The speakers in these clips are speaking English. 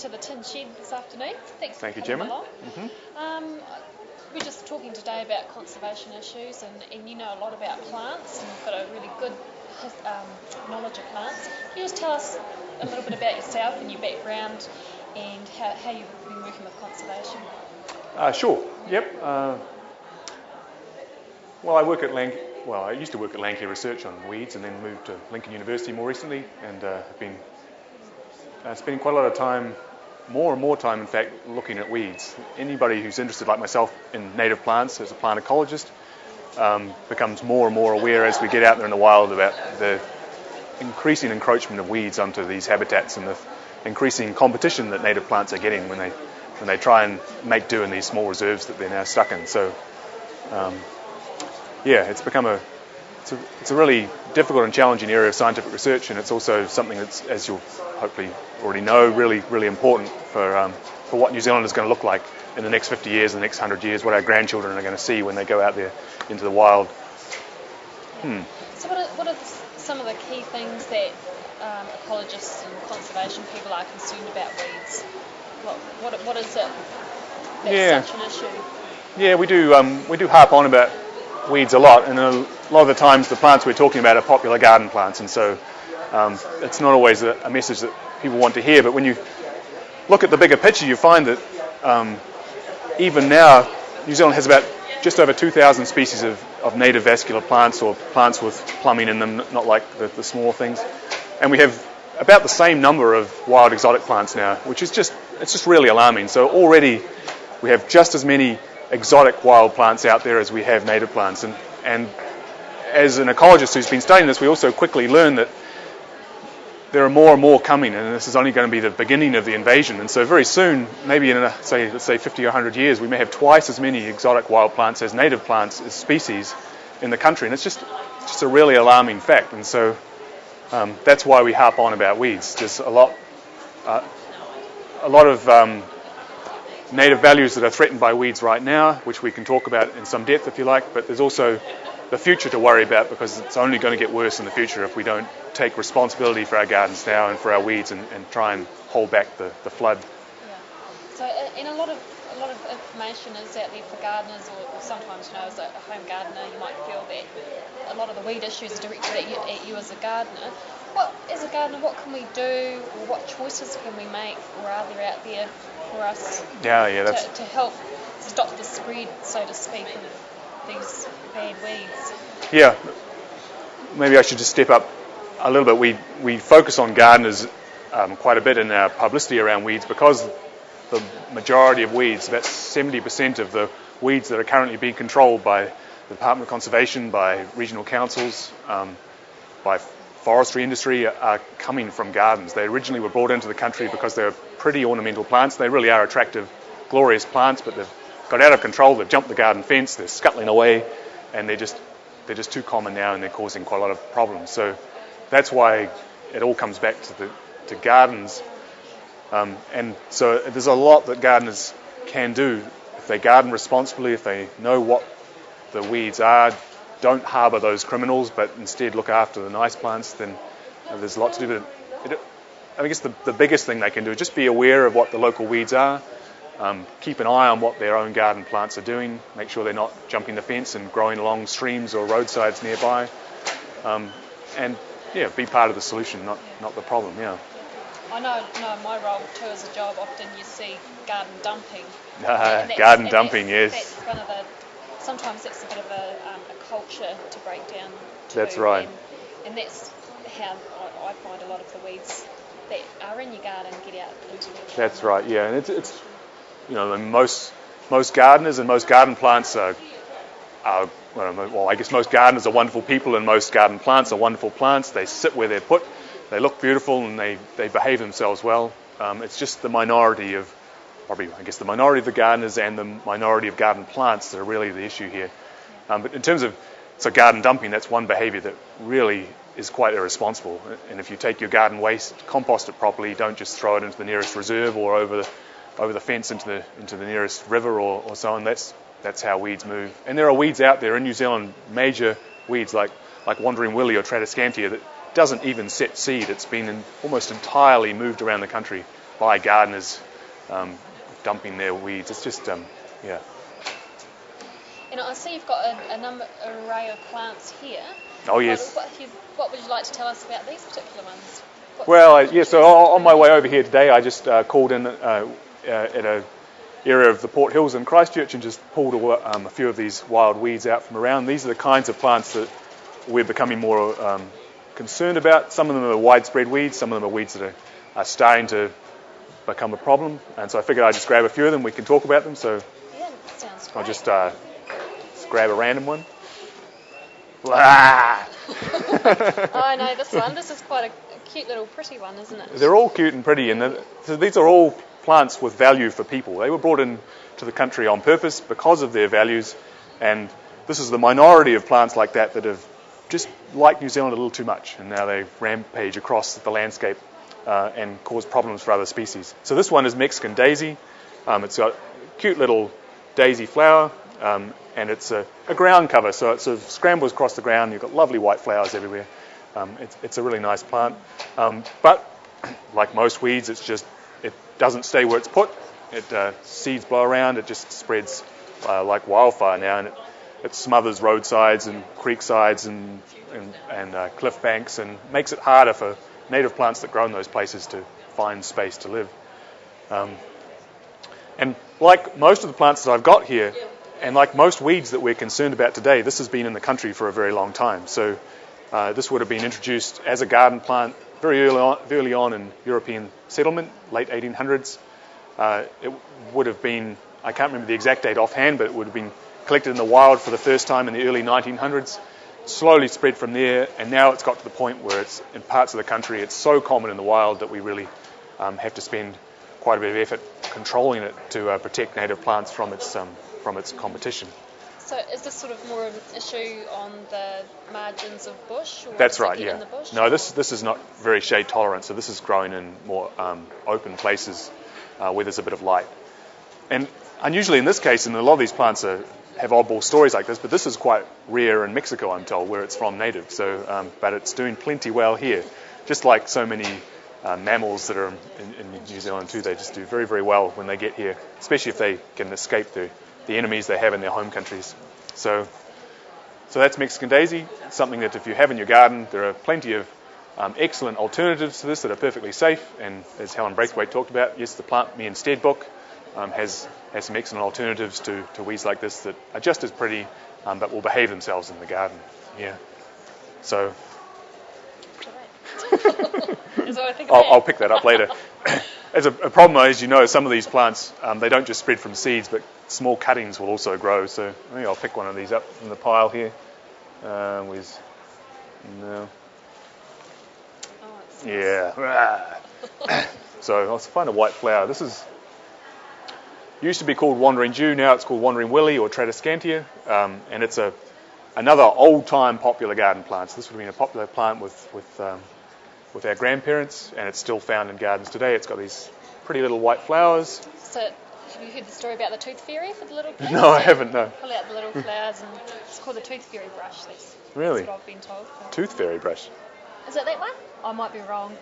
to the Tin Shed this afternoon. Thanks Thank for you, coming Gemma. along. We're just talking today about conservation issues, and you know a lot about plants, and you've got a really good knowledge of plants. Can you just tell us a little bit about yourself and your background and how you've been working with conservation? Sure. Yep. Well, I used to work at Landcare Research on weeds, and then moved to Lincoln University more recently, and have been spending quite a lot of time, more and more time, in fact, looking at weeds. Anybody who's interested, like myself, in native plants as a plant ecologist becomes more and more aware as we get out there in the wild about the increasing encroachment of weeds onto these habitats and the increasing competition that native plants are getting when they try and make do in these small reserves that they're now stuck in. So, it's become it's a really difficult and challenging area of scientific research, and it's also something that's, as you'll hopefully already know, really, really important for what New Zealand is going to look like in the next 50 years, in the next 100 years, what our grandchildren are going to see when they go out there into the wild. So what are some of the key things that ecologists and conservation people are concerned about weeds? What is it that's such an issue? Yeah, we do harp on about weeds a lot, and a lot of the times the plants we're talking about are popular garden plants, and so it's not always a message that people want to hear. But when you look at the bigger picture, you find that even now New Zealand has about just over 2,000 species of native vascular plants, or plants with plumbing in them, not like the small things, and we have about the same number of wild exotic plants now, which is just really alarming. So already we have just as many exotic wild plants out there as we have native plants, and as an ecologist who's been studying this, we also quickly learn that there are more and more coming, and this is only going to be the beginning of the invasion. And so very soon, maybe in let's say 50 or 100 years, we may have twice as many exotic wild plants as native plants as species in the country, and it's just a really alarming fact. And so that's why we harp on about weeds. There's a lot of native values that are threatened by weeds right now, which we can talk about in some depth if you like, but there's also the future to worry about, because it's only going to get worse in the future if we don't take responsibility for our gardens now and for our weeds and try and hold back the flood. Yeah. So, and a lot of information is out there for gardeners, or sometimes, as a home gardener, you might feel that a lot of the weed issues are directed at you as a gardener. As a gardener, what can we do, or what choices can we make, or are there out there for us to help stop the spread, so to speak, of these bad weeds? Yeah, maybe I should just step up a little bit. We focus on gardeners quite a bit in our publicity around weeds, because the majority of weeds, about 70% of the weeds that are currently being controlled by the Department of Conservation, by regional councils, by forestry industry, are coming from gardens. They originally were brought into the country because they're pretty ornamental plants. They really are attractive, glorious plants, but they've got out of control. They've jumped the garden fence. They're scuttling away, and they're just too common now, and they're causing quite a lot of problems. So that's why it all comes back to gardens. And so there's a lot that gardeners can do if they garden responsibly, if they know what the weeds are. Don't harbour those criminals, but instead look after the nice plants. Then there's a lot to do. But I guess the biggest thing they can do is just be aware of what the local weeds are. Keep an eye on what their own garden plants are doing. Make sure they're not jumping the fence and growing along streams or roadsides nearby. And be part of the solution, not the problem. Yeah. I know my role too as a job, often you see garden dumping. Dumping, yes. That's one of the. Sometimes it's a bit of a culture to break down. That's right. And that's how I find a lot of the weeds that are in your garden get out into the garden. That's right. Yeah, and it's most gardeners and most garden plants are I guess most gardeners are wonderful people, and most garden plants are wonderful plants. They sit where they're put. They look beautiful, and they behave themselves well. It's just the minority of the minority of the gardeners and the minority of garden plants that are really the issue here. But in terms of garden dumping, that's one behaviour that really is quite irresponsible. And if you take your garden waste, compost it properly. Don't just throw it into the nearest reserve or over the fence into the nearest river or so on. That's how weeds move. And there are weeds out there in New Zealand, major weeds like wandering willy or tradescantia, that doesn't even set seed. It's been almost entirely moved around the country by gardeners dumping their weeds. It's just, yeah. I see you've got an array of plants here. Oh, yes. What would you like to tell us about these particular ones? So on my way over here today, I just called in at an area of the Port Hills in Christchurch and just pulled a few of these wild weeds out from around. These are the kinds of plants that we're becoming more concerned about. Some of them are widespread weeds, some of them are weeds that are starting to become a problem. And so I figured I'd just grab a few of them, we can talk about them. So yeah, that sounds great. I'll just grab a random one. Blah! Oh no, this one. This is quite a cute little pretty one, isn't it? They're all cute and pretty, and so these are all plants with value for people. They were brought in to the country on purpose because of their values, and this is the minority of plants like that have just liked New Zealand a little too much, and now they rampage across the landscape and cause problems for other species. So this one is Mexican daisy. It's got a cute little daisy flower, and it's a ground cover, so it sort of scrambles across the ground. You've got lovely white flowers everywhere. It's a really nice plant, but like most weeds, it doesn't stay where it's put. Seeds blow around. It just spreads like wildfire now, and it smothers roadsides and creek sides and cliff banks, and makes it harder for native plants that grow in those places to find space to live. And like most of the plants that I've got here, and like most weeds that we're concerned about today, this has been in the country for a very long time. So this would have been introduced as a garden plant very early on in European settlement, late 1800s. It would have been, I can't remember the exact date offhand, but it would have been collected in the wild for the first time in the early 1900s, slowly spread from there, and now it's got to the point where it's in parts of the country, it's so common in the wild that we really have to spend quite a bit of effort controlling it to protect native plants from its competition. So is this sort of more of an issue on the margins of bush? Or That's right, in yeah. the bush? No, this is not very shade tolerant, so this is growing in more open places where there's a bit of light. And unusually in this case, and a lot of these plants have oddball stories like this, but this is quite rare in Mexico, I'm told, where it's from native. So, but it's doing plenty well here, just like so many mammals that are in New Zealand too. They just do very, very well when they get here, especially if they can escape the enemies they have in their home countries. So that's Mexican daisy. It's something that if you have in your garden, there are plenty of excellent alternatives to this that are perfectly safe. And as Helen Braithwaite talked about, yes, the Plant Me Instead book has some excellent alternatives to weeds like this that are just as pretty, but will behave themselves in the garden. Yeah. So I'll pick that up later. As a problem, as you know, some of these plants, they don't just spread from seeds, but small cuttings will also grow. So maybe I'll pick one of these up from the pile here. No. Oh, Yeah. So I'll find a white flower. This used to be called Wandering Jew. Now it's called Wandering Willie or Tradescantia, and it's another old-time popular garden plant. So this would have been a popular plant with our grandparents, and it's still found in gardens today. It's got these pretty little white flowers. So have you heard the story about the tooth fairy for the little kids? No, I haven't, no. Pull out the little flowers, and it's called the tooth fairy brush. Really? That's what I've been told. Tooth fairy brush. Is it that one? I might be wrong.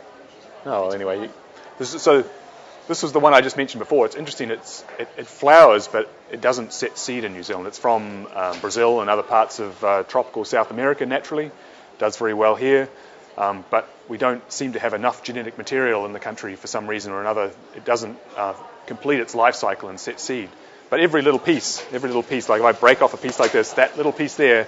Oh, well, anyway. This was the one I just mentioned before. It's interesting. It flowers, but it doesn't set seed in New Zealand. It's from Brazil and other parts of tropical South America naturally. It does very well here. But we don't seem to have enough genetic material in the country for some reason or another. It doesn't complete its life cycle and set seed. But every little piece, like if I break off a piece like this, that little piece there,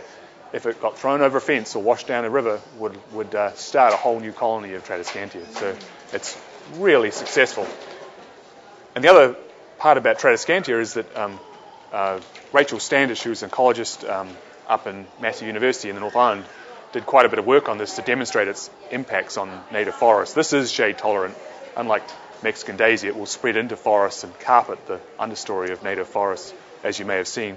if it got thrown over a fence or washed down a river, would start a whole new colony of Tradescantia. So it's really successful. And the other part about Tradescantia is that Rachel Standish, who was an ecologist up in Massey University in the North Island, did quite a bit of work on this to demonstrate its impacts on native forests. This is shade tolerant. Unlike Mexican daisy, it will spread into forests and carpet the understory of native forests, as you may have seen.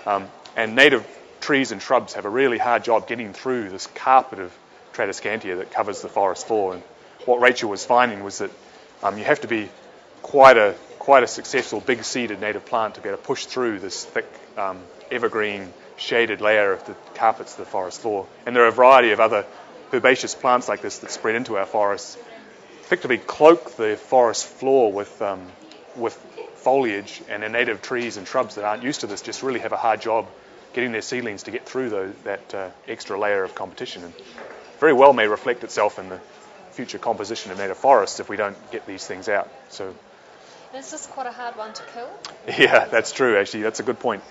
And native trees and shrubs have a really hard job getting through this carpet of Tradescantia that covers the forest floor. And what Rachel was finding was that you have to be quite a successful big-seeded native plant to be able to push through this thick evergreen shaded layer of the carpets of the forest floor. And there are a variety of other herbaceous plants like this that spread into our forests effectively cloak the forest floor with foliage, and the native trees and shrubs that aren't used to this just really have a hard job getting their seedlings to get through that extra layer of competition, and very well may reflect itself in the future composition of native forests if we don't get these things out. So, is this quite a hard one to kill? Yeah, that's true, actually. That's a good point.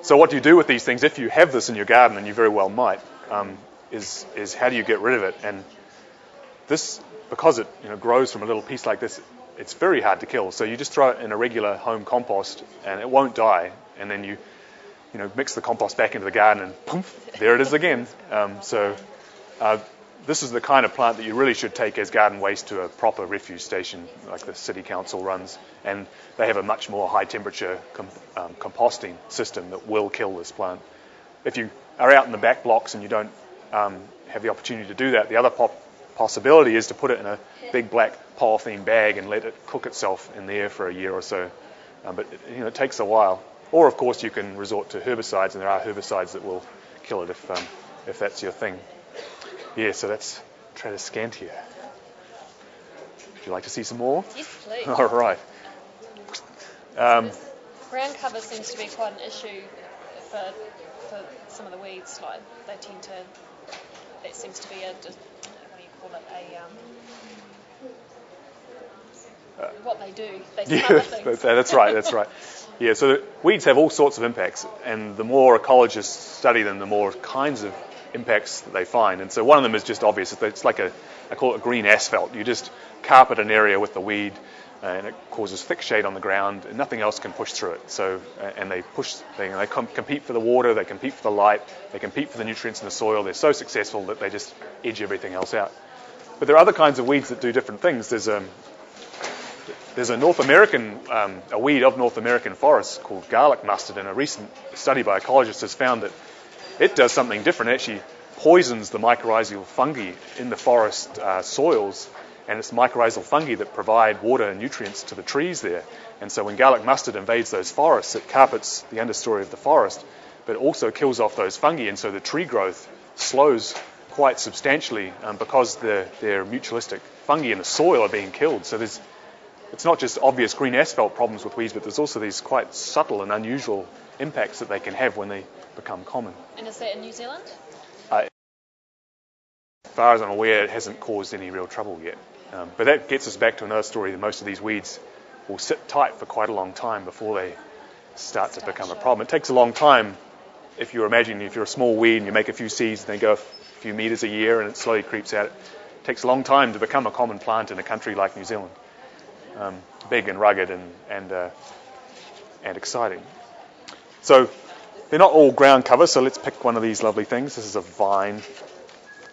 So what do you do with these things if you have this in your garden, and you very well might, is how do you get rid of it? And this, because it grows from a little piece like this, it's very hard to kill. So you just throw it in a regular home compost, and it won't die. And then you mix the compost back into the garden, and poof, there it is again. This is the kind of plant that you really should take as garden waste to a proper refuse station like the city council runs, and they have a much more high temperature composting system that will kill this plant. If you are out in the back blocks and you don't have the opportunity to do that, the other possibility is to put it in a big black polythene bag and let it cook itself in there for a year or so. But it takes a while. Or of course you can resort to herbicides, and there are herbicides that will kill it if that's your thing. Yeah, so that's Tradescantia. Would you like to see some more? Yes, please. All right. Ground cover seems to be quite an issue for some of the weeds. Like that seems to be what do you call it? What they do. They do other things. That's right. Yeah, so weeds have all sorts of impacts, and the more ecologists study them, the more kinds of impacts that they find. And so one of them is just obvious. It's like I call it green asphalt. You just carpet an area with the weed, and it causes thick shade on the ground, and nothing else can push through it. So, and they compete for the water, they compete for the light, they compete for the nutrients in the soil. They're so successful that they just edge everything else out. But there are other kinds of weeds that do different things. There's a North American, a weed of North American forests called garlic mustard, and a recent study by ecologists has found that it does something different. It actually poisons the mycorrhizal fungi in the forest soils, and it's mycorrhizal fungi that provide water and nutrients to the trees there. And so when garlic mustard invades those forests, it carpets the understory of the forest, but it also kills off those fungi, and so the tree growth slows quite substantially because their mutualistic fungi in the soil are being killed. So it's not just obvious green asphalt problems with weeds, but there's also these quite subtle and unusual impacts that they can have when they become common. And is that in New Zealand? As far as I'm aware, it hasn't caused any real trouble yet. But that gets us back to another story, that most of these weeds will sit tight for quite a long time before they start to become a problem. It takes a long time. If you're a small weed and you make a few seeds and they go a few meters a year and it slowly creeps out, it takes a long time to become a common plant in a country like New Zealand. Big and rugged and exciting. So they're not all ground cover, so let's pick one of these lovely things. This is a vine.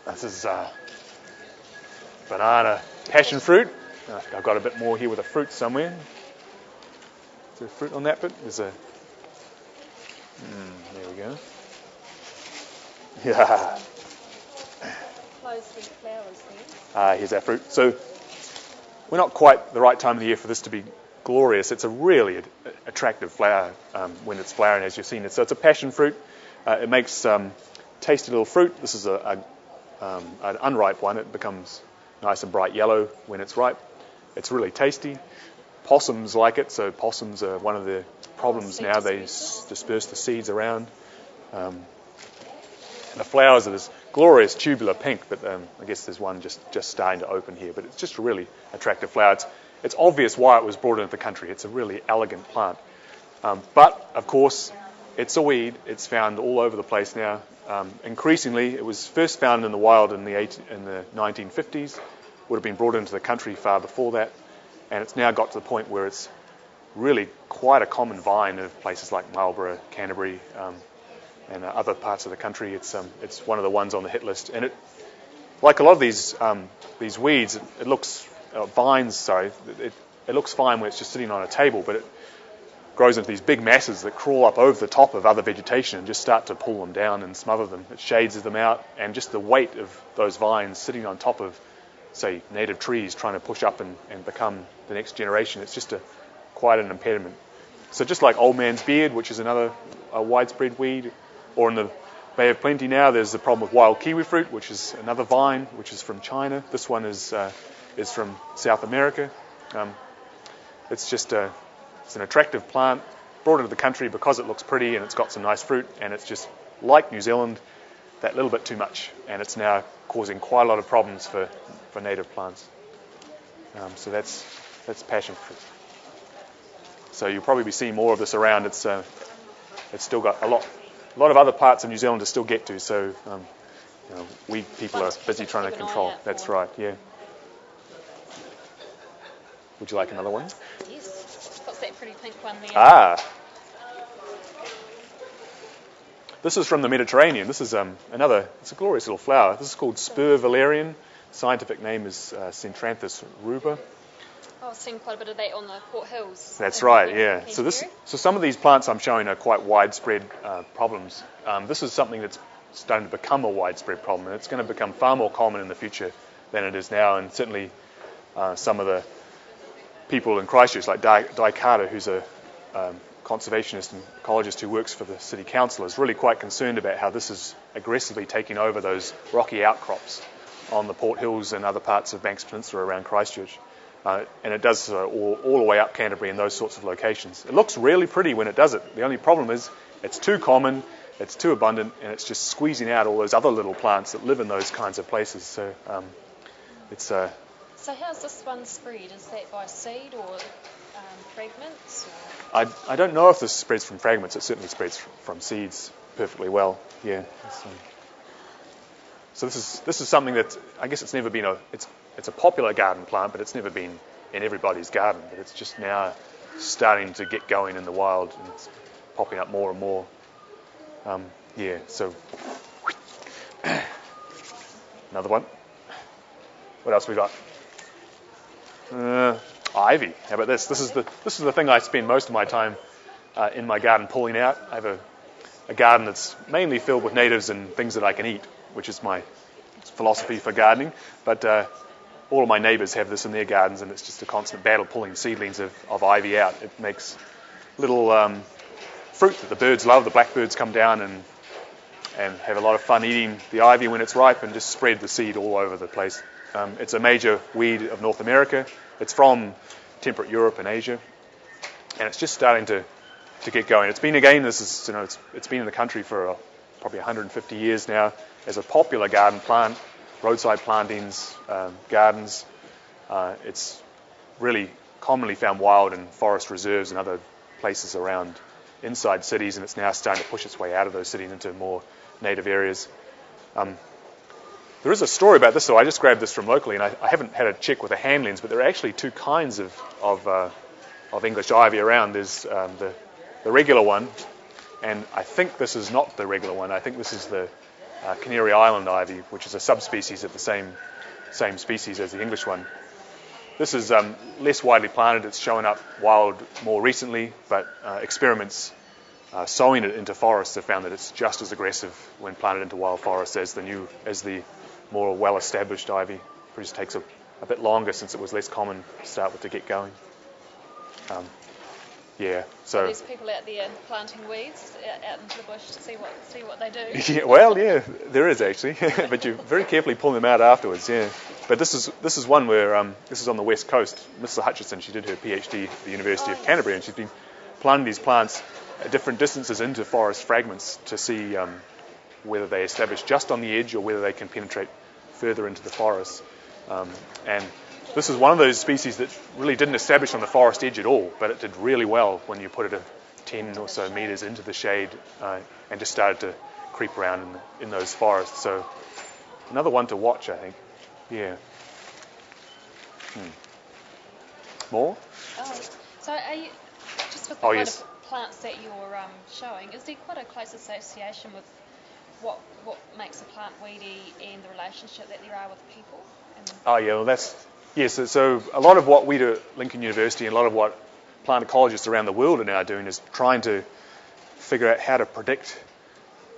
This is banana passion fruit. I've got a bit more here with a fruit somewhere. Is there fruit on that bit? There we go. Yeah. Closely flowers there. Here's our fruit. So we're not quite the right time of the year for this to be glorious. It's a really attractive flower when it's flowering, as you've seen. So it's a passion fruit. It makes tasty little fruit. This is an unripe one. It becomes nice and bright yellow when it's ripe. It's really tasty. Possums like it, so possums are one of the problems now. They disperse the seeds around. And the flowers are this glorious tubular pink, but I guess there's one just starting to open here. But it's just a really attractive flower. It's obvious why it was brought into the country. It's a really elegant plant. But, of course, it's a weed. It's found all over the place now. Increasingly, it was first found in the wild in the 1950s, would have been brought into the country far before that, and it's now got to the point where it's really quite a common vine of places like Marlborough, Canterbury, and other parts of the country. It's one of the ones on the hit list, and it, like a lot of these weeds, it looks it looks fine when it's just sitting on a table, but it grows into these big masses that crawl up over the top of other vegetation and just start to pull them down and smother them. It shades them out, and just the weight of those vines sitting on top of, say, native trees trying to push up and become the next generation, it's just quite an impediment. So just like old man's beard, which is another widespread weed, or in the They have plenty now. There's the problem with wild kiwi fruit, which is another vine, which is from China. This one is from South America. It's just it's an attractive plant, brought into the country because it looks pretty and it's got some nice fruit, and it's just like New Zealand, that little bit too much, and it's now causing quite a lot of problems for native plants. So that's passion fruit. So you'll probably be seeing more of this around. It's still got a lot of other parts of New Zealand to still get to. So we people are busy trying to control. That's right. Yeah. Would you like another one? Yes. What's that pretty pink one there? This is from the Mediterranean. This is it's a glorious little flower. This is called spur valerian. Scientific name is Centranthus ruber. Oh, I've seen quite a bit of that on the Port Hills. That's right, yeah. So some of these plants I'm showing are quite widespread problems. This is something that's starting to become a widespread problem, and it's going to become far more common in the future than it is now. And certainly some of the people in Christchurch, like Di Carter, who's a conservationist and ecologist who works for the city council, is really quite concerned about how this is aggressively taking over those rocky outcrops on the Port Hills and other parts of Banks Peninsula around Christchurch. And it does all the way up Canterbury in those sorts of locations. It looks really pretty when it does it. The only problem is it's too common, it's too abundant, and it's just squeezing out all those other little plants that live in those kinds of places. So it's... So how's this one spread? Is that by seed or fragments? Or? I don't know if this spreads from fragments. It certainly spreads from seeds perfectly well. Yeah. So this is something that I guess it's never been it's a popular garden plant, but it's never been in everybody's garden. But it's just now starting to get going in the wild, and it's popping up more and more. So another one. What else we got? Ivy. How about this? This is the thing I spend most of my time in my garden pulling out. I have a garden that's mainly filled with natives and things that I can eat, which is my philosophy for gardening. But all of my neighbours have this in their gardens, and it's just a constant battle pulling seedlings of ivy out. It makes little fruit that the birds love. The blackbirds come down and have a lot of fun eating the ivy when it's ripe and just spread the seed all over the place. It's a major weed of North America. It's from temperate Europe and Asia, and it's just starting to get going. It's been it's been in the country for probably 150 years now as a popular garden plant, roadside plantings, gardens. It's really commonly found wild in forest reserves and other places around inside cities, and it's now starting to push its way out of those cities into more native areas. There is a story about this, though. I just grabbed this from locally, and I haven't had a check with the handlings, but there are actually two kinds of English ivy around. There's the regular one, and I think this is not the regular one. I think this is the Canary Island ivy, which is a subspecies of the same species as the English one. This is less widely planted. It's shown up wild more recently, but experiments sowing it into forests have found that it's just as aggressive when planted into wild forests as the more well-established ivy. It just takes a bit longer since it was less common to start with to get going. So there's people out there planting weeds out into the bush to see what they do. Yeah, there is actually, but you very carefully pull them out afterwards. Yeah, but this is one where this is on the west coast. Mrs. Hutchison, she did her PhD at the University of Canterbury, and she's been planting these plants at different distances into forest fragments to see whether they establish just on the edge or whether they can penetrate further into the forest. And this is one of those species that really didn't establish on the forest edge at all, but it did really well when you put it 10 or so meters into the shade and just started to creep around in those forests. So another one to watch, I think. Yeah. More? So are you, just with the kind of plants that you're showing, is there quite a close association with what makes a plant weedy and the relationship that there are with people? So a lot of what we do at Lincoln University and a lot of what plant ecologists around the world are now doing is trying to figure out how to predict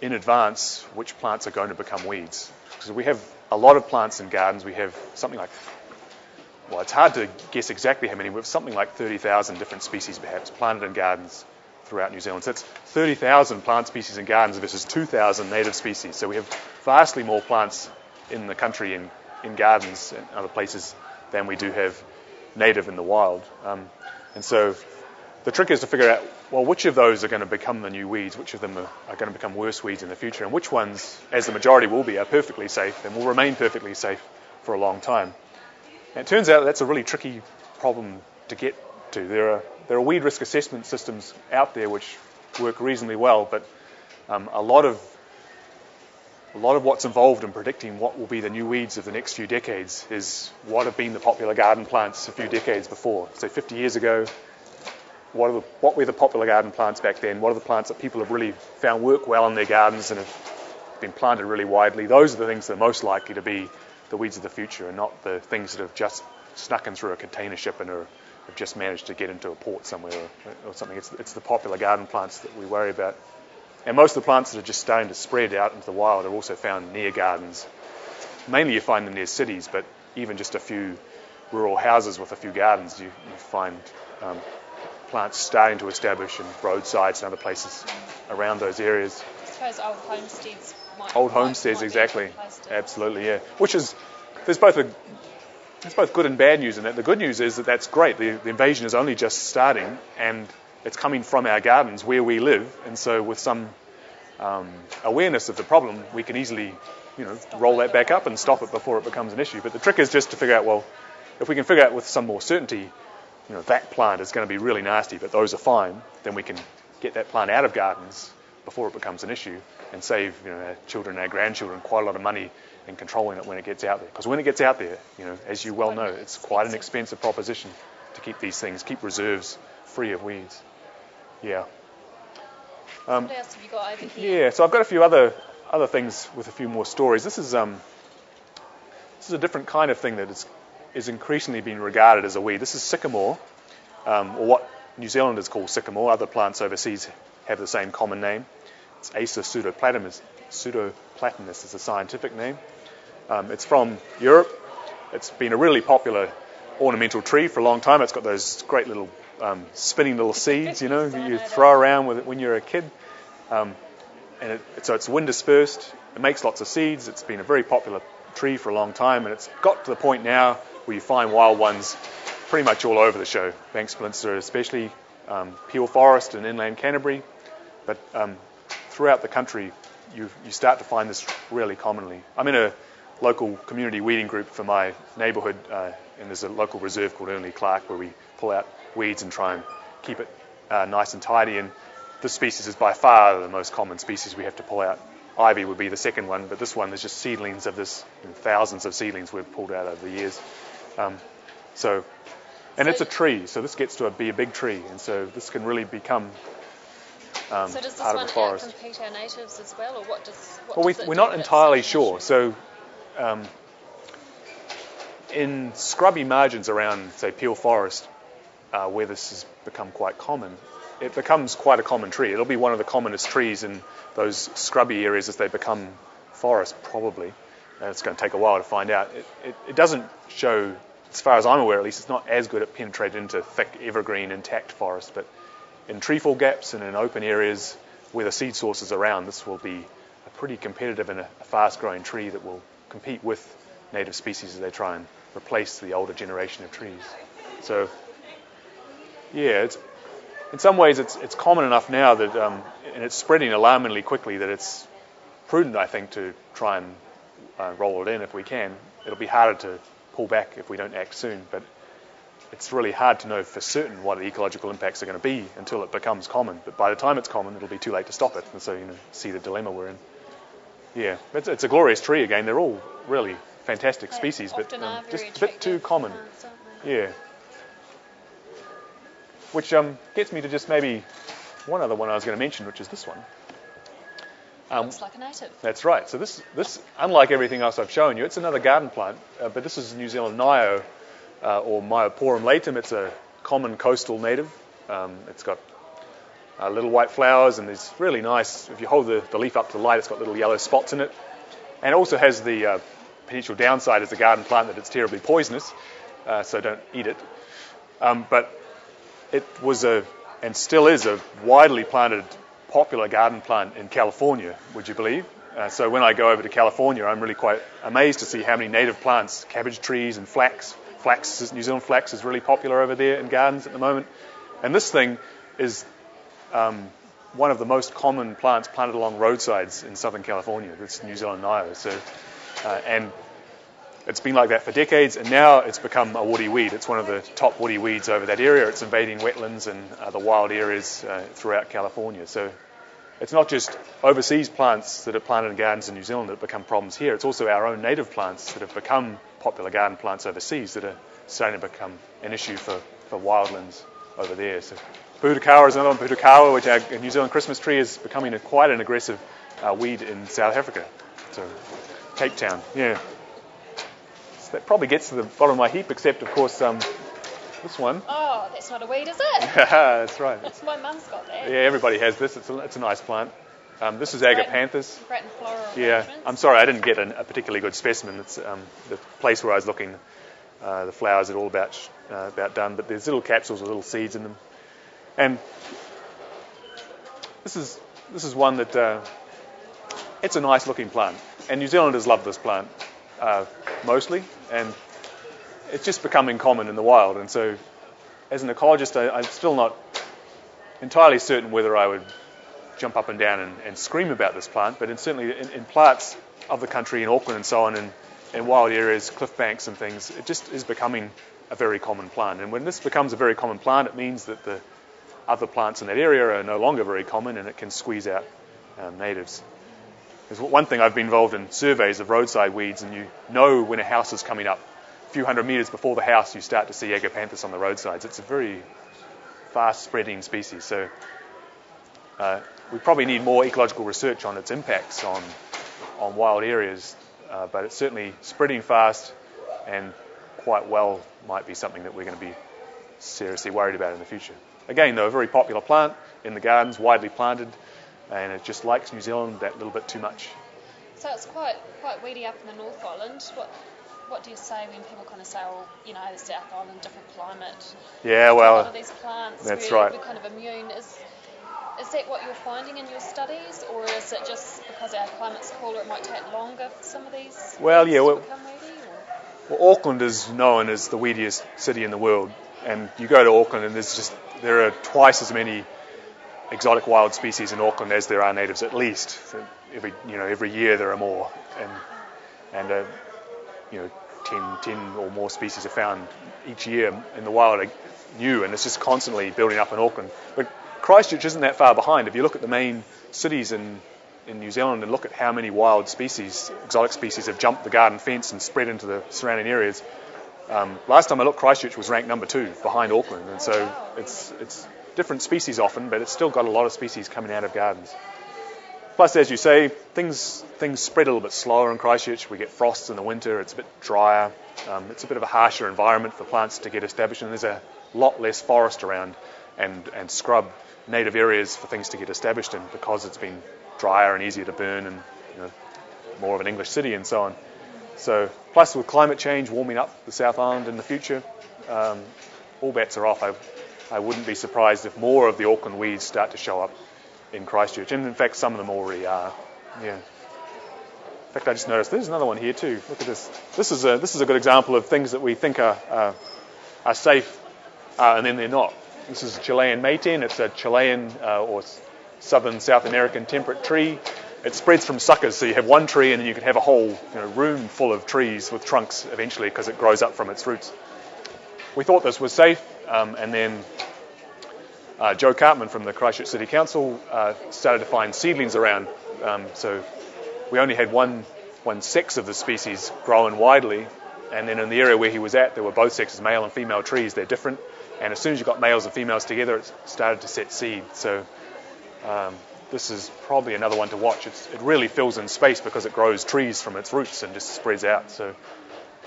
in advance which plants are going to become weeds. Because we have a lot of plants in gardens. We have something like, it's hard to guess exactly how many. We have something like 30,000 different species perhaps planted in gardens throughout New Zealand. So it's 30,000 plant species in gardens versus 2,000 native species. So we have vastly more plants in the country in gardens and other places than we do have native in the wild. And so the trick is to figure out, well, which of those are going to become the new weeds, which of them are going to become worse weeds in the future, and which ones, as the majority will be, are perfectly safe and will remain perfectly safe for a long time. And it turns out that's a really tricky problem to get to. There are weed risk assessment systems out there which work reasonably well, but a lot of what's involved in predicting what will be the new weeds of the next few decades is what have been the popular garden plants a few decades before. So 50 years ago, what were the popular garden plants back then? What are the plants that people have really found work well in their gardens and have been planted really widely? Those are the things that are most likely to be the weeds of the future, and not the things that have just snuck in through a container ship and have just managed to get into a port somewhere or something. It's the popular garden plants that we worry about. And most of the plants that are just starting to spread out into the wild are also found near gardens. Mainly you find them near cities, but even just a few rural houses with a few gardens, you find plants starting to establish in roadsides and other places around those areas. I suppose old homesteads might... Old homesteads, exactly. Absolutely, yeah. Which is, there's both good and bad news in that. The good news is that that's great. The invasion is only just starting, and it's coming from our gardens where we live, and so with some awareness of the problem, we can easily, roll that back up and stop it before it becomes an issue. But the trick is just to figure out, well, if we can figure out with some more certainty, that plant is going to be really nasty, but those are fine, then we can get that plant out of gardens before it becomes an issue and save, our children and our grandchildren quite a lot of money in controlling it when it gets out there. Because when it gets out there, as you well know, it's quite an expensive proposition to keep these things, keep reserves free of weeds. Yeah. What else have you got over here? Yeah, so I've got a few other things with a few more stories. This is a different kind of thing that is increasingly being regarded as a weed. This is sycamore, or what New Zealanders call sycamore. Other plants overseas have the same common name. It's Acer pseudoplatanus. Pseudoplatanus is the scientific name. It's from Europe. It's been a really popular ornamental tree for a long time. It's got those great little spinning little seeds, that you throw around with it when you're a kid. So it's wind dispersed. It makes lots of seeds. It's been a very popular tree for a long time, and it's got to the point now where you find wild ones pretty much all over the show. Banks Peninsula especially, Peel Forest in inland Canterbury, but throughout the country you start to find this really commonly. I'm in a local community weeding group for my neighbourhood, and there's a local reserve called Ellerslie Clark where we pull out weeds and try and keep it nice and tidy, and this species is by far the most common species we have to pull out. Ivy would be the second one, but this one, there's just seedlings of this, thousands of seedlings we've pulled out over the years. It's a tree, so this gets to be a big tree, and so this can really become so does this part one of the forest. outcompete our natives as well, or what does We're not entirely sure. So in scrubby margins around, say, Peel Forest, where this has become quite common, it becomes quite a common tree. It'll be one of the commonest trees in those scrubby areas as they become forest, probably. It's going to take a while to find out. It doesn't show, as far as I'm aware at least, it's not as good at penetrating into thick, evergreen, intact forest, but in treefall gaps and in open areas where the seed source is around, this will be a pretty competitive and a fast-growing tree that will compete with native species as they try and replace the older generation of trees. So, yeah, in some ways it's common enough now that, and it's spreading alarmingly quickly, that it's prudent, I think, to try and roll it in if we can. It'll be harder to pull back if we don't act soon, but it's really hard to know for certain what the ecological impacts are going to be until it becomes common. But by the time it's common, it'll be too late to stop it. And so, see the dilemma we're in. Yeah, it's a glorious tree again. They're all really fantastic species, but just a bit too common. Yeah. Which gets me to just maybe one other one I was going to mention, which is this one. Looks like a native. That's right. So this, unlike everything else I've shown you, it's another garden plant, but this is New Zealand Nio, or Myoporum latum. It's a common coastal native. It's got little white flowers, and it's really nice. If you hold the leaf up to the light, it's got little yellow spots in it. And it also has the potential downside as a garden plant that it's terribly poisonous, so don't eat it. But it was and still is a widely planted, popular garden plant in California, would you believe? So when I go over to California, I'm really quite amazed to see how many native plants, cabbage trees and flax. New Zealand flax is really popular over there in gardens at the moment. And this thing is one of the most common plants planted along roadsides in Southern California. It's New Zealand Nio. So, and it's been like that for decades, and now it's become a woody weed. It's one of the top woody weeds over that area. It's invading wetlands and the wild areas throughout California. So it's not just overseas plants that are planted in gardens in New Zealand that have become problems here. It's also our own native plants that have become popular garden plants overseas that are starting to become an issue for wildlands over there. So Pūtakawa is another one. Pūtakawa, which our New Zealand Christmas tree, is becoming quite an aggressive weed in South Africa. So Cape Town, yeah. So that probably gets to the bottom of my heap, except, of course, this one. Oh, that's not a weed, is it? That's right. My mum's got that. Yeah, everybody has this. It's a nice plant. This is Agapanthus. Great in floral Yeah, arrangements. I'm sorry, I didn't get a particularly good specimen. It's the place where I was looking. The flowers are all about done, but there's little capsules with little seeds in them. And this is one that it's a nice looking plant, and New Zealanders love this plant mostly, and it's just becoming common in the wild. And so, as an ecologist, I'm still not entirely certain whether I would jump up and down and scream about this plant, but certainly in parts of the country, in Auckland and so on, in wild areas, cliff banks and things, it just is becoming a very common plant. And when this becomes a very common plant, it means that the other plants in that area are no longer very common, and it can squeeze out natives. There's one thing, I've been involved in surveys of roadside weeds, and you know when a house is coming up. A few hundred metres before the house, you start to see Agapanthus on the roadsides. It's a very fast-spreading species, so we probably need more ecological research on its impacts on wild areas, but it's certainly spreading fast, and quite well might be something that we're going to be seriously worried about in the future. Again, though, a very popular plant in the gardens, widely planted, and it just likes New Zealand that little bit too much. So it's quite weedy up in the North Island. What do you say when people kind of say, well, you know, the South Island, different climate? Yeah, A well, lot of these plants, that's we're right. kind of immune. Is that what you're finding in your studies, or is it just because our climate's cooler, it might take longer for some of these Well, weeds yeah, to become weedy? Well, Auckland is known as the weediest city in the world, and you go to Auckland and there are twice as many exotic wild species in Auckland as there are natives, at least. So every year there are more, and 10 or more species are found each year in the wild, new, and it's just constantly building up in Auckland. But Christchurch isn't that far behind. If you look at the main cities in New Zealand and look at how many wild species, exotic species, have jumped the garden fence and spread into the surrounding areas, last time I looked, Christchurch was ranked number 2 behind Auckland, and so it's different species often, but it's still got a lot of species coming out of gardens. Plus, as you say, things spread a little bit slower in Christchurch. We get frosts in the winter. It's a bit drier. It's a bit of a harsher environment for plants to get established, and there's a lot less forest around and scrub native areas for things to get established in, because it's been drier and easier to burn, and more of an English city and so on. So, plus with climate change warming up the South Island in the future, all bets are off. I wouldn't be surprised if more of the Auckland weeds start to show up in Christchurch, and in fact some of them already are. Yeah. In fact, I just noticed there's another one here too. Look at this. This is a good example of things that we think are safe, and then they're not. This is Chilean mayten. It's a Chilean or southern South American temperate tree. It spreads from suckers, so you have one tree and then you can have a whole room full of trees with trunks eventually, because it grows up from its roots. We thought this was safe, and then Joe Cartman from the Christchurch City Council started to find seedlings around. So we only had one sex of the species growing widely, and then in the area where he was at, there were both sexes, male and female trees. They're different, and as soon as you got males and females together, it started to set seed. So this is probably another one to watch. It really fills in space because it grows trees from its roots and just spreads out. So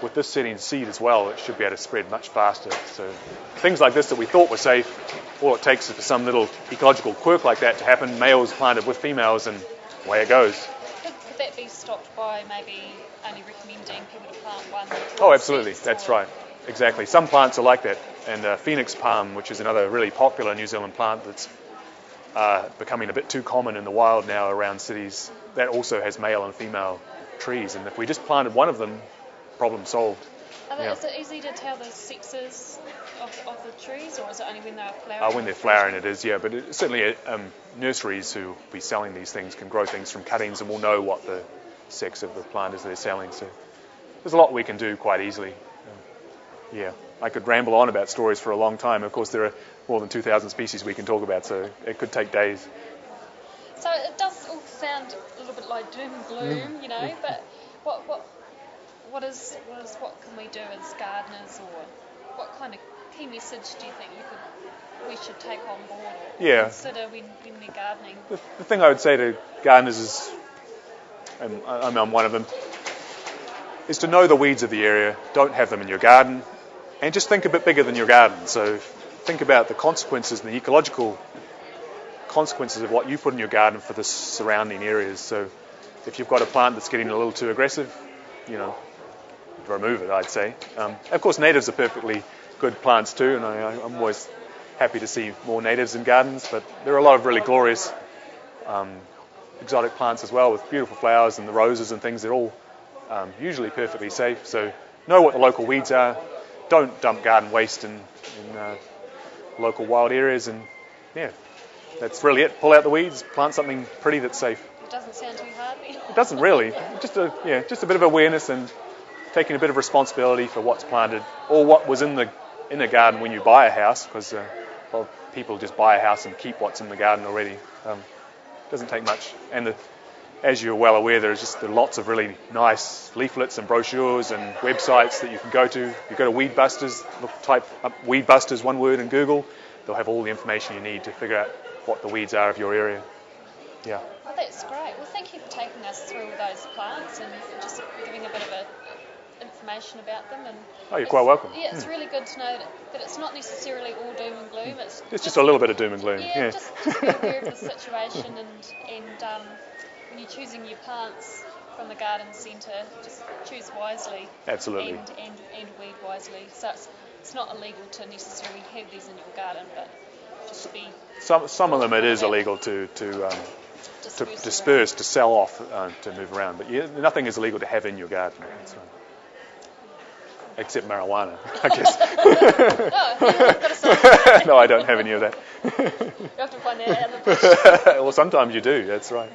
with this setting seed as well, it should be able to spread much faster. So things like this that we thought were safe, all it takes is for some little ecological quirk like that to happen, males planted with females, and away it goes. Could that be stopped by maybe only recommending people to plant one. Oh, absolutely. species, That's or- right. Exactly. Some plants are like that. And phoenix palm, which is another really popular New Zealand plant that's becoming a bit too common in the wild now around cities, that also has male and female trees. And if we just planted one of them, problem solved. Is it easy to tell the sexes of the trees, or is it only when they're flowering? When they're flowering it is, yeah. But certainly nurseries who will be selling these things can grow things from cuttings and will know what the sex of the plant is they're selling. So there's a lot we can do quite easily. Yeah, I could ramble on about stories for a long time. Of course, there are more than 2,000 species we can talk about, so it could take days. So it does all sound a little bit like doom and gloom, but what can we do as gardeners, or what kind of key message do you think we should take on board or consider when we're gardening? The thing I would say to gardeners is, and I'm one of them, is to know the weeds of the area, don't have them in your garden, and just think a bit bigger than your garden. So think about the consequences and the ecological consequences of what you put in your garden for the surrounding areas. So if you've got a plant that's getting a little too aggressive, remove it, I'd say. Of course, natives are perfectly good plants too, and I'm always happy to see more natives in gardens, but there are a lot of really glorious exotic plants as well with beautiful flowers, and the roses and things. They're all usually perfectly safe. So know what the local weeds are. Don't dump garden waste in local wild areas, and that's really it. Pull out the weeds, plant something pretty that's safe. It doesn't sound too hard. It doesn't really. Just a bit of awareness and taking a bit of responsibility for what's planted or what was in the garden when you buy a house, because people just buy a house and keep what's in the garden already. Doesn't take much. And as you're well aware, there are lots of really nice leaflets and brochures and websites that you can go to. You go to Weed Busters, type up Weed Busters, one word, in Google. They'll have all the information you need to figure out what the weeds are of your area. Yeah. Oh, that's great. Well, thank you for taking us through all those plants and just giving a bit of information about them. And you're quite welcome. Yeah, it's really good to know that it's not necessarily all doom and gloom. It's just a little bit of doom and gloom. Yeah, just be aware of the situation, and when you're choosing your plants from the garden centre, just choose wisely. Absolutely. And weed wisely. So it's not illegal to necessarily have these in your garden, but just be... Some of them it is illegal to disperse, to sell off, to move around. But nothing is illegal to have in your garden. Except marijuana, I guess. No, I don't have any of that. You have to find that out in the bush. Well, sometimes you do, that's right.